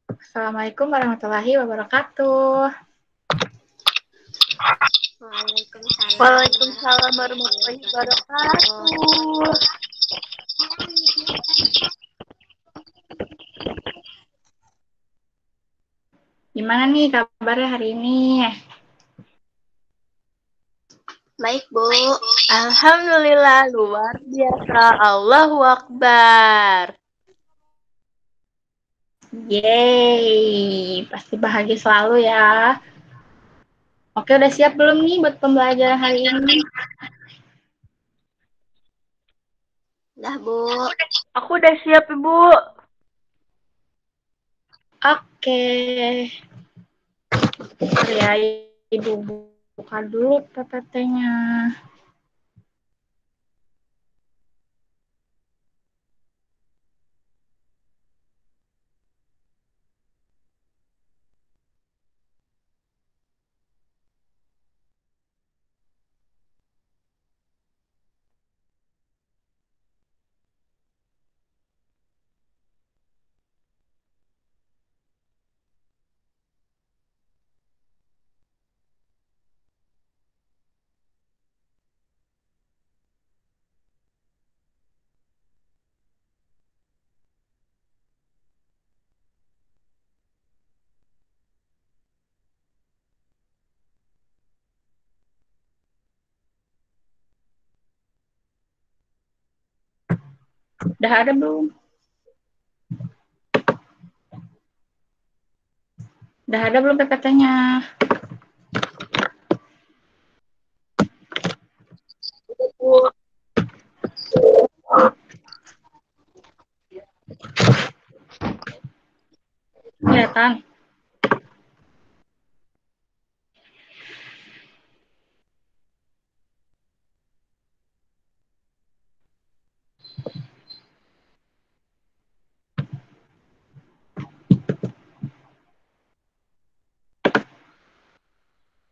Assalamualaikum warahmatullahi wabarakatuh. Waalaikumsalam warahmatullahi wabarakatuh. Gimana nih kabarnya hari ini? Baik, Bu. Alhamdulillah, luar biasa. Allahu Akbar. Yeay, pasti bahagia selalu ya. Oke, udah siap belum nih buat pembelajaran hari ini? Dah, Bu. Aku udah siap, Ibu. Oke. Ya, Ibu buka dulu PPT-nya. Udah ada belum? Udah ada belum PPT-nya? Bu. Kelihatan?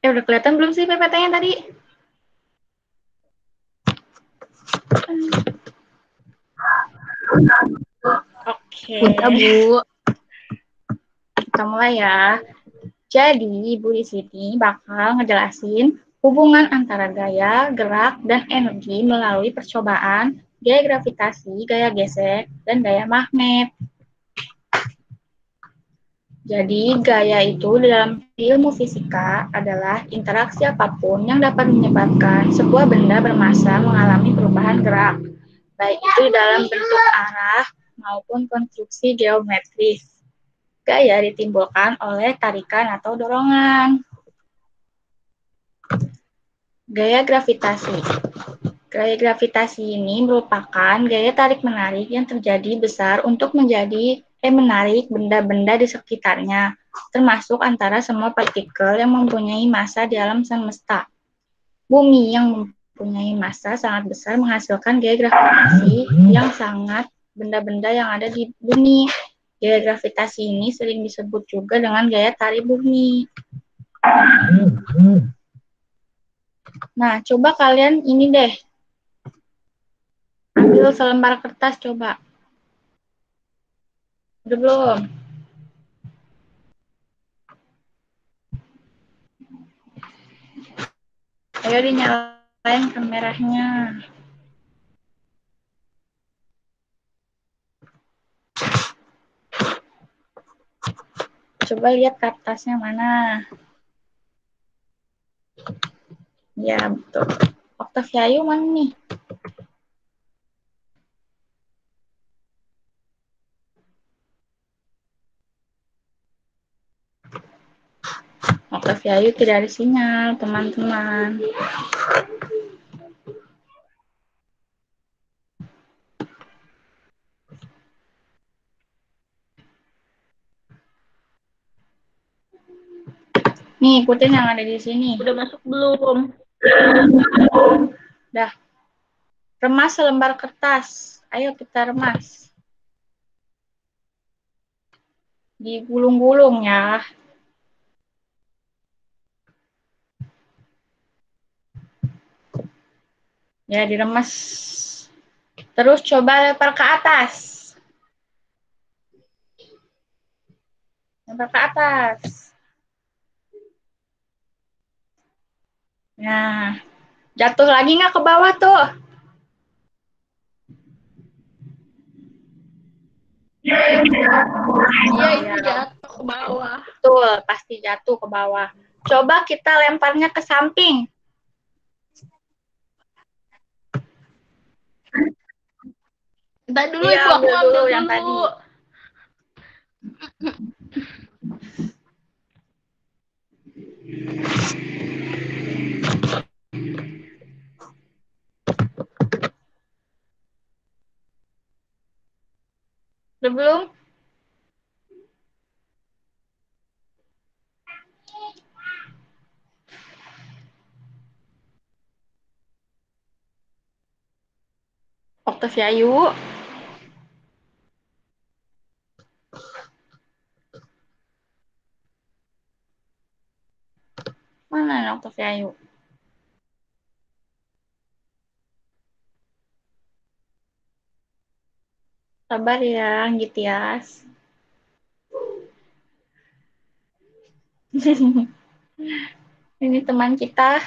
Udah kelihatan belum sih PPT-nya tadi? Oke. Udah, Bu. Kita mulai ya. Jadi, Ibu di sini bakal ngejelasin hubungan antara gaya, gerak, dan energi melalui percobaan gaya gravitasi, gaya gesek, dan gaya magnet. Jadi, gaya itu dalam ilmu fisika adalah interaksi apapun yang dapat menyebabkan sebuah benda bermassa mengalami perubahan gerak, baik itu dalam bentuk arah maupun konstruksi geometris. Gaya ditimbulkan oleh tarikan atau dorongan. Gaya gravitasi. Gaya gravitasi ini merupakan gaya tarik-menarik yang terjadi besar untuk menarik benda-benda di sekitarnya, termasuk antara semua partikel yang mempunyai massa di alam semesta. Bumi yang mempunyai massa sangat besar menghasilkan gaya gravitasi yang sangat benda-benda yang ada di bumi. Gaya gravitasi ini sering disebut juga dengan gaya tarik bumi. Nah, coba kalian ini deh, ambil selembar kertas coba. Udah belum? Ayo dinyalain kameranya. Coba lihat kertasnya mana. Ya, betul. Octaviayu mana nih? Octaviayu tidak ada sinyal, teman-teman. Nih, ikutin yang ada di sini. Udah masuk belum? Dah. Remas selembar kertas. Ayo kita remas. Digulung-gulung ya. Ya, diremas. Terus coba lempar ke atas. Lempar ke atas. Nah, jatuh lagi nggak ke bawah tuh? Iya, itu jatuh ke bawah. Betul, pasti jatuh ke bawah. Coba kita lemparnya ke samping. Entar dulu, Iya, Ibu, aku ambil ambil dulu dulu. yang tadi. Udah belum? Octaviayu. Mana Octaviayu? Sabar ya, Gitias. Ini teman kita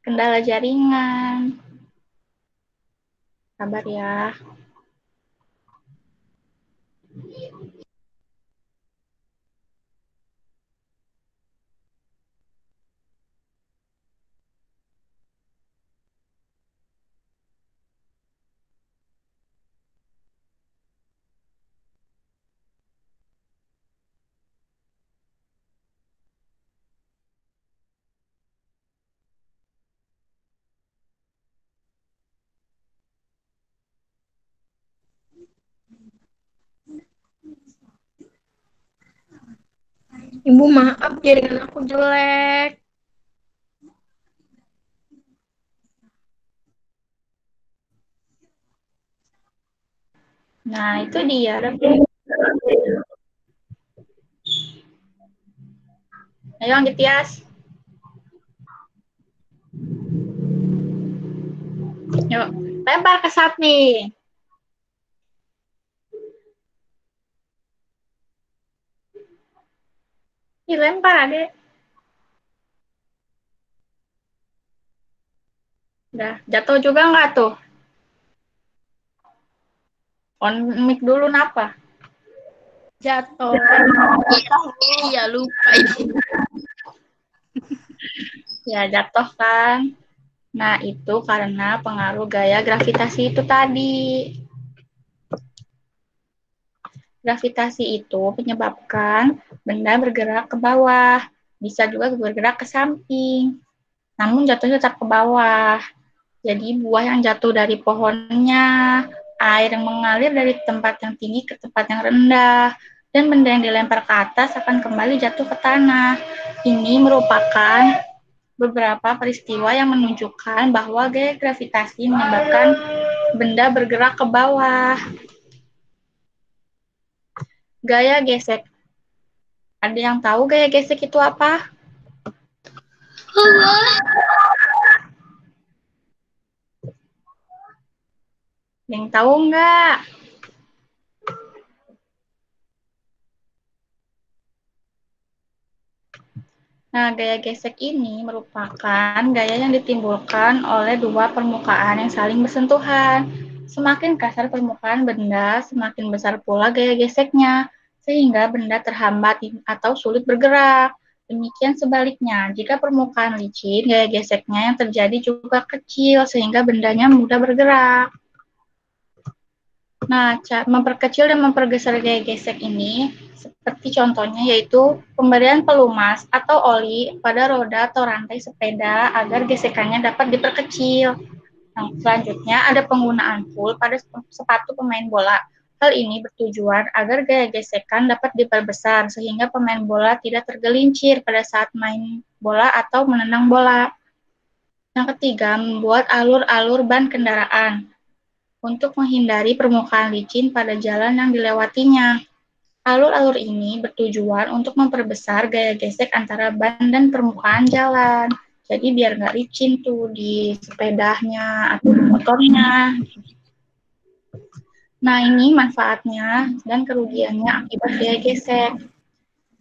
kendala jaringan. Sabar ya. Ibu, maaf, jaringan aku jelek. Nah, itu dia. Ayo, Gitias. Yuk, lempar ke samping. Ih, lempar, adek. Udah, jatuh juga nggak tuh? On mic dulu, napa? Jatuh. Iya, lupa ini. Ya, jatuh kan? Nah, itu karena pengaruh gaya gravitasi itu tadi. Gravitasi itu menyebabkan benda bergerak ke bawah, bisa juga bergerak ke samping, namun jatuhnya tetap ke bawah. Jadi buah yang jatuh dari pohonnya, air yang mengalir dari tempat yang tinggi ke tempat yang rendah, dan benda yang dilempar ke atas akan kembali jatuh ke tanah. Ini merupakan beberapa peristiwa yang menunjukkan bahwa gaya gravitasi menyebabkan benda bergerak ke bawah. Gaya gesek. Ada yang tahu gaya gesek itu apa? Yang tahu nggak? Nah, gaya gesek ini merupakan gaya yang ditimbulkan oleh dua permukaan yang saling bersentuhan. Semakin kasar permukaan benda, semakin besar pula gaya geseknya, sehingga benda terhambat atau sulit bergerak. Demikian sebaliknya, jika permukaan licin, gaya geseknya yang terjadi juga kecil, sehingga bendanya mudah bergerak. Nah, memperkecil dan mempergeser gaya gesek ini seperti contohnya yaitu pemberian pelumas atau oli pada roda atau rantai sepeda agar gesekannya dapat diperkecil. Nah, selanjutnya ada penggunaan full pada sepatu pemain bola. Hal ini bertujuan agar gaya gesekan dapat diperbesar sehingga pemain bola tidak tergelincir pada saat main bola atau menendang bola. Yang ketiga, membuat alur-alur ban kendaraan untuk menghindari permukaan licin pada jalan yang dilewatinya. Alur-alur ini bertujuan untuk memperbesar gaya gesek antara ban dan permukaan jalan. Jadi biar nggak licin tuh di sepedanya atau di motornya. Nah, ini manfaatnya dan kerugiannya akibat gaya gesek.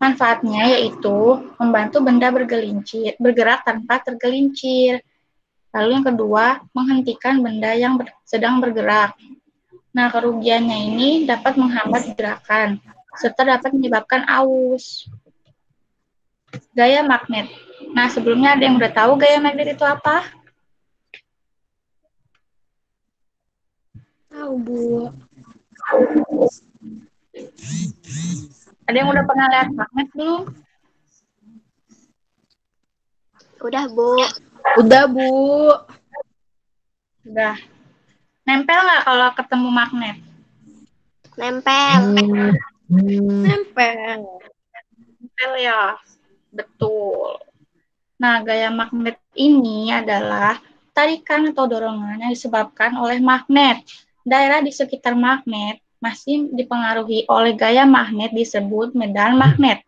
Manfaatnya yaitu membantu benda bergerak tanpa tergelincir. Lalu yang kedua, menghentikan benda yang sedang bergerak. Nah, kerugiannya ini dapat menghambat gerakan, serta dapat menyebabkan aus. Gaya magnet. Nah, sebelumnya ada yang udah tahu gaya magnet itu apa? Tahu, Bu. Ada yang udah pernah lihat magnet belum? Udah, Bu. Udah, Bu. Udah. Nempel nggak kalau ketemu magnet? Nempel. Nempel. Nempel ya. Betul. Nah, gaya magnet ini adalah tarikan atau dorongan yang disebabkan oleh magnet. Daerah di sekitar magnet masih dipengaruhi oleh gaya magnet disebut medan magnet.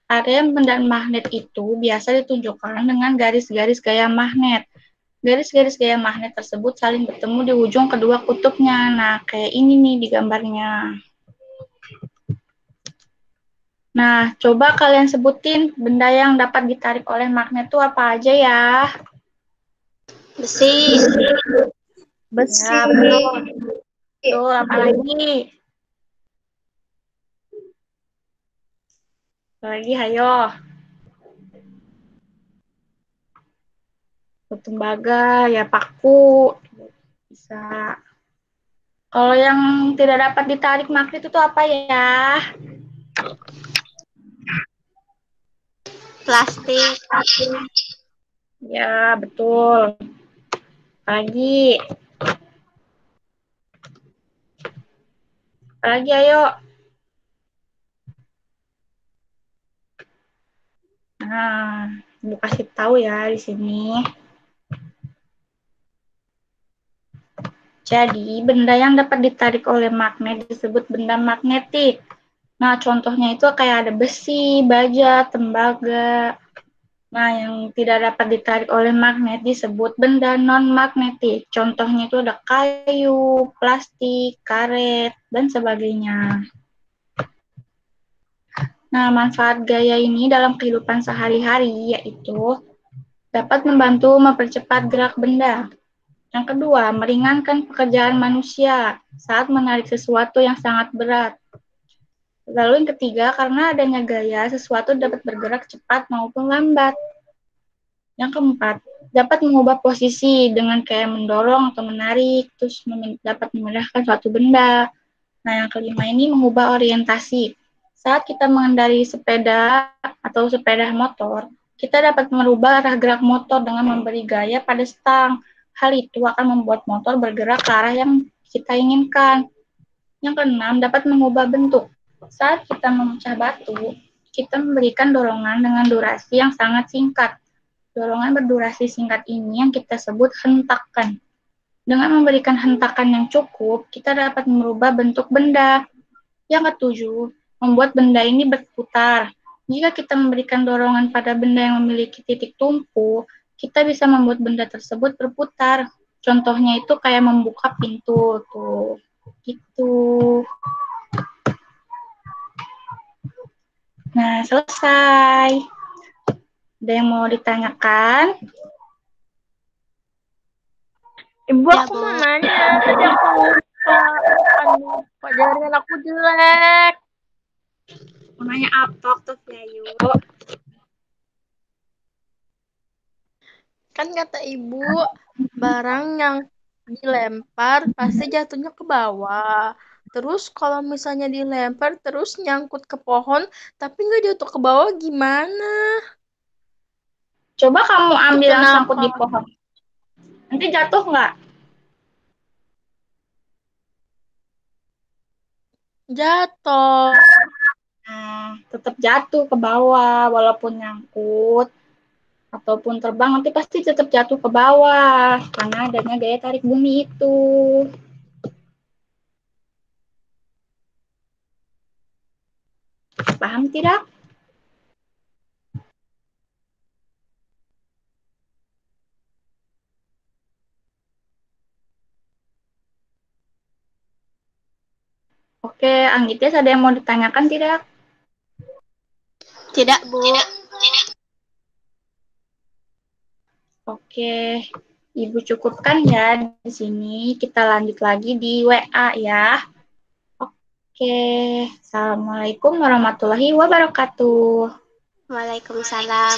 Area medan magnet itu biasa ditunjukkan dengan garis-garis gaya magnet. Garis-garis gaya magnet tersebut saling bertemu di ujung kedua kutubnya. Nah, kayak ini nih di gambarnya. Nah, coba kalian sebutin benda yang dapat ditarik oleh magnet itu apa aja ya? Besi. Besi. Ya, betul. Betul, apa lagi? Apa lagi, hayo. Tembaga, ya paku. Bisa. Kalau yang tidak dapat ditarik magnet itu apa ya? Plastik. Ya, betul. Apa lagi? Apa lagi, ayo. Nah, Ibu kasih tahu ya di sini. Jadi, benda yang dapat ditarik oleh magnet disebut benda magnetik. Nah, contohnya itu kayak ada besi, baja, tembaga. Nah, yang tidak dapat ditarik oleh magnet disebut benda non-magnetik. Contohnya itu ada kayu, plastik, karet, dan sebagainya. Nah, manfaat gaya ini dalam kehidupan sehari-hari yaitu dapat membantu mempercepat gerak benda. Yang kedua, meringankan pekerjaan manusia saat menarik sesuatu yang sangat berat. Lalu yang ketiga, karena adanya gaya, sesuatu dapat bergerak cepat maupun lambat. Yang keempat, dapat mengubah posisi dengan kayak mendorong atau menarik, terus dapat memindahkan suatu benda. Nah, yang kelima ini mengubah orientasi. Saat kita mengendarai sepeda atau sepeda motor, kita dapat merubah arah gerak motor dengan memberi gaya pada stang. Hal itu akan membuat motor bergerak ke arah yang kita inginkan. Yang keenam, dapat mengubah bentuk. Saat kita memecah batu, kita memberikan dorongan dengan durasi yang sangat singkat. Dorongan berdurasi singkat ini yang kita sebut hentakan. Dengan memberikan hentakan yang cukup, kita dapat merubah bentuk benda. Yang ketujuh, membuat benda ini berputar. Jika kita memberikan dorongan pada benda yang memiliki titik tumpu, kita bisa membuat benda tersebut berputar. Contohnya itu kayak membuka pintu tuh. Gitu. Nah, selesai. Ada yang mau ditanyakan? Ibu, Ya, aku Bu. mau nanya. Tadi aku lupa. Aduh, pelajaran aku jelek. Mau nanya apa tuh, Yayu? Kan kata ibu, barang yang dilempar pasti jatuhnya ke bawah. Terus kalau misalnya dilempar terus nyangkut ke pohon, tapi nggak jatuh ke bawah gimana? Coba kamu Itu ambil yang sangkut kenapa? di pohon. Nanti jatuh nggak? Jatuh. Nah, tetap jatuh ke bawah, walaupun nyangkut ataupun terbang nanti pasti tetap jatuh ke bawah karena adanya gaya tarik bumi itu. Paham tidak? Oke, Anggitis ada yang mau ditanyakan tidak? Tidak, Bu. Oke, Ibu cukupkan ya di sini. Kita lanjut lagi di WA ya. Oke, Assalamualaikum warahmatullahi wabarakatuh. Waalaikumsalam.